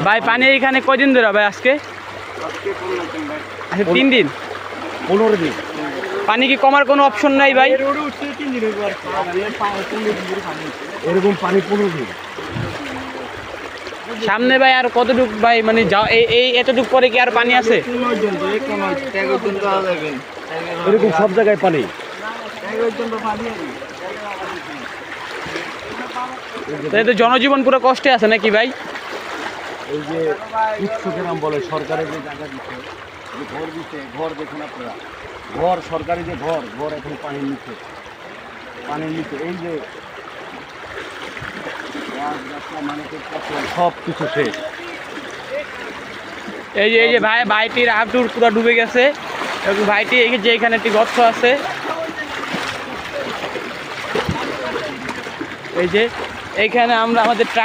ভাই পানি এখানে কয়দিন ধরে ভাই আজকে? আচ্ছা 3 দিন 15 দিন। পানি কি কমার কোনো অপশন নাই ভাই? এরকম পানি 15 দিন। সামনে ভাই আর কতটুক ভাই মানে এই এতটুক পরে কি আর পানি আছে? এরকম সব জায়গায় পানি। তাই তো জনজীবন পুরো কষ্টে আছে নাকি ভাই? এই যে উচ্চ গ্রাম বলে সরকারের যে জায়গা দিচ্ছে, যে ঘর দিচ্ছে, ঘর দেখুন আপনারা, ঘর সরকারি যে ঘর এখন পানির নিচে, এই যে সব কিছু শেষ। এই যে ভাইটির হাঁটুর পুরো ডুবে গেছে এবং ভাইটি এই যে এখানে একটি গর্ত আছে, এই যে এইখানে আমরা আমাদের